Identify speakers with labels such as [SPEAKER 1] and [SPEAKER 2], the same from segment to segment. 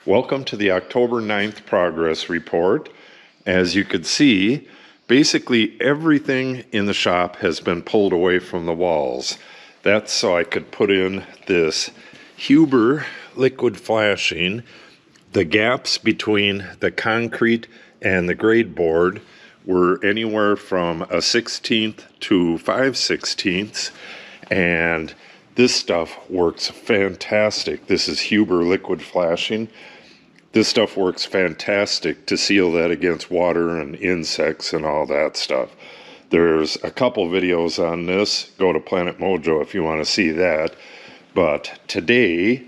[SPEAKER 1] Welcome to the October 9th progress report. As you could see, basically everything in the shop has been pulled away from the walls. That's so I could put in this Huber liquid flashing. The gaps between the concrete and the grade board were anywhere from a 1/16 to 5/16, and this stuff works fantastic. This is Huber liquid flashing. This stuff works fantastic to seal that against water and insects and all that stuff. There's a couple videos on this. Go to Planet Mojo if you want to see that. But today,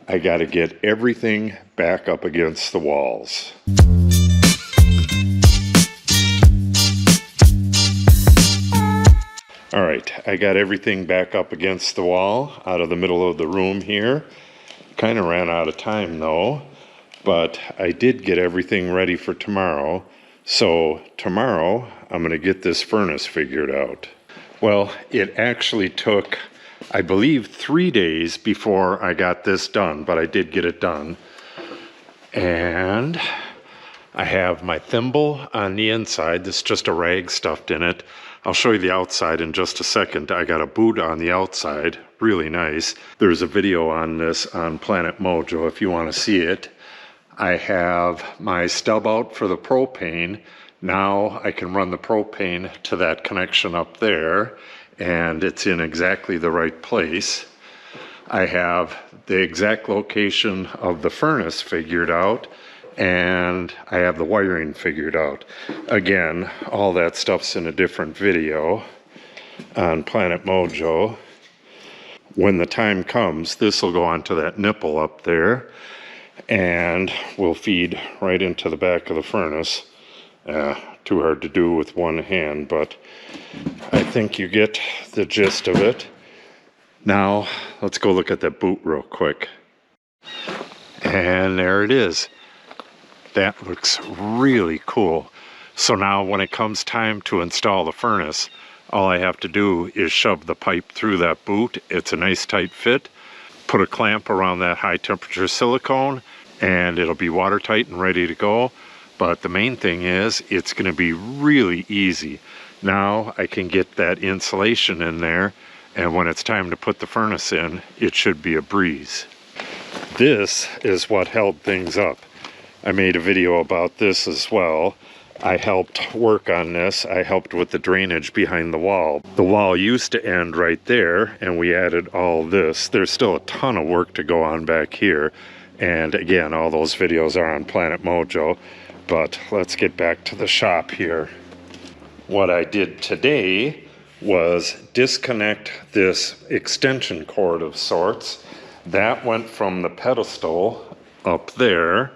[SPEAKER 1] I got to get everything back up against the walls. All right, I got everything back up against the wall out of the middle of the room here. Kind of ran out of time though. But I did get everything ready for tomorrow. So tomorrow, I'm going to get this furnace figured out. Well, it actually took, I believe, 3 days before I got this done, but I did get it done. And I have my thimble on the inside. This is just a rag stuffed in it. I'll show you the outside in just a second. I got a boot on the outside, really nice. There's a video on this on Planet Mojo if you want to see it. I have my stub out for the propane. Now I can run the propane to that connection up there, and it's in exactly the right place. I have the exact location of the furnace figured out, and I have the wiring figured out. Again, all that stuff's in a different video on Planet Mojo. When the time comes, this will go onto that nipple up there, and will feed right into the back of the furnace. Too hard to do with one hand, but I think you get the gist of it. Now, let's go look at that boot real quick. And there it is. That looks really cool. So now when it comes time to install the furnace, all I have to do is shove the pipe through that boot. It's a nice tight fit. Put a clamp around that high temperature silicone and it'll be watertight and ready to go. But the main thing is it's going to be really easy. Now I can get that insulation in there, and when it's time to put the furnace in, it should be a breeze. This is what held things up. I made a video about this as well. I helped work on this. I helped with the drainage behind the wall. The wall used to end right there, and we added all this. There's still a ton of work to go on back here. And again, all those videos are on Planet Mojo. But let's get back to the shop here. What I did today was disconnect this extension cord of sorts. That went from the pedestal up there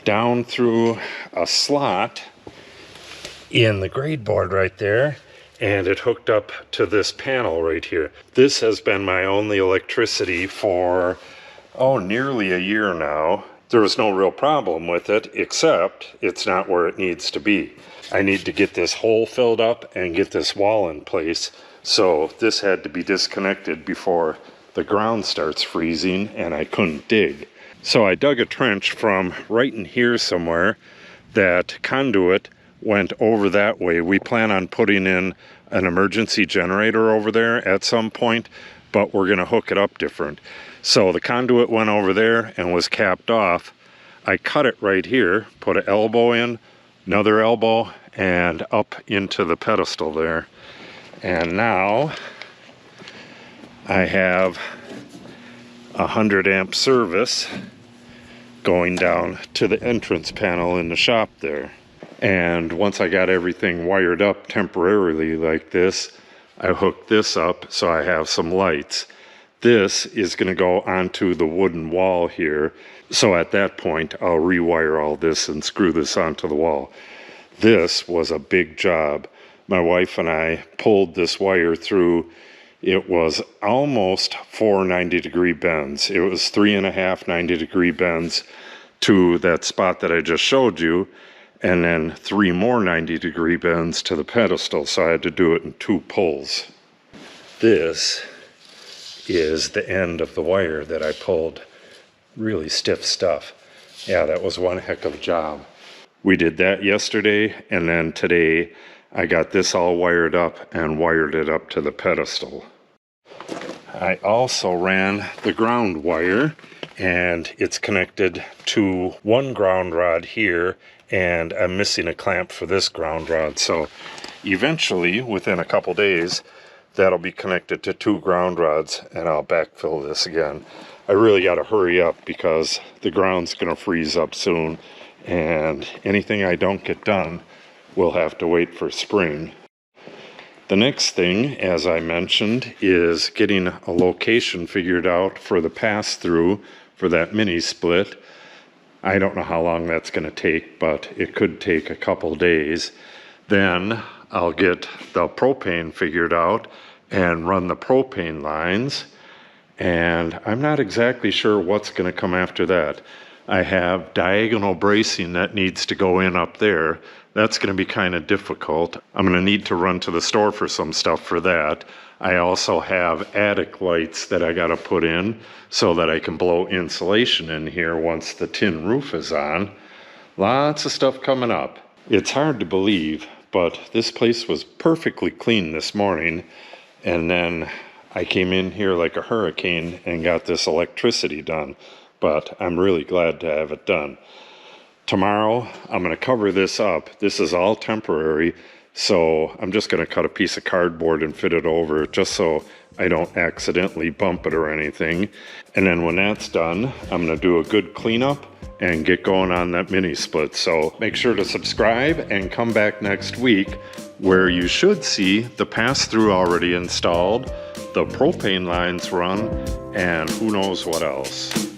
[SPEAKER 1] down through a slot in the grade board right there, and it hooked up to this panel right here. This has been my only electricity for, nearly a year now. There was no real problem with it, except it's not where it needs to be. I need to get this hole filled up and get this wall in place, so this had to be disconnected before the ground starts freezing and I couldn't dig. So I dug a trench from right in here somewhere. That conduit went over that way. We plan on putting in an emergency generator over there at some point, but we're going to hook it up different. So the conduit went over there and was capped off. I cut it right here, put an elbow in, another elbow, and up into the pedestal there. And now I have a 100 amp service going down to the entrance panel in the shop there. And once I got everything wired up temporarily like this, I hooked this up so I have some lights. This is going to go onto the wooden wall here. So at that point, I'll rewire all this and screw this onto the wall. This was a big job. My wife and I pulled this wire through. It was almost 4 90-degree bends. It was 3.5 90-degree bends to that spot that I just showed you, and then 3 more 90-degree bends to the pedestal, so I had to do it in 2 pulls. This is the end of the wire that I pulled. Really stiff stuff. Yeah, that was one heck of a job. We did that yesterday, and then today I got this all wired up and wired it up to the pedestal. I also ran the ground wire, and it's connected to one ground rod here, and I'm missing a clamp for this ground rod. So eventually, within a couple days, that'll be connected to 2 ground rods, and I'll backfill this again. I really got to hurry up because the ground's going to freeze up soon, and anything I don't get done will have to wait for spring. The next thing, as I mentioned, is getting a location figured out for the pass-through for that mini split. I don't know how long that's going to take, but it could take a couple days. Then I'll get the propane figured out and run the propane lines. And I'm not exactly sure what's going to come after that. I have diagonal bracing that needs to go in up there. That's going to be kind of difficult. I'm going to need to run to the store for some stuff for that. I also have attic lights that I got to put in so that I can blow insulation in here once the tin roof is on. Lots of stuff coming up. It's hard to believe, but this place was perfectly clean this morning, and then I came in here like a hurricane and got this electricity done, but I'm really glad to have it done. Tomorrow, I'm going to cover this up. This is all temporary, so I'm just going to cut a piece of cardboard and fit it over just so I don't accidentally bump it or anything. And then when that's done, I'm going to do a good cleanup and get going on that mini split. So make sure to subscribe and come back next week where you should see the pass-through already installed, the propane lines run, and who knows what else.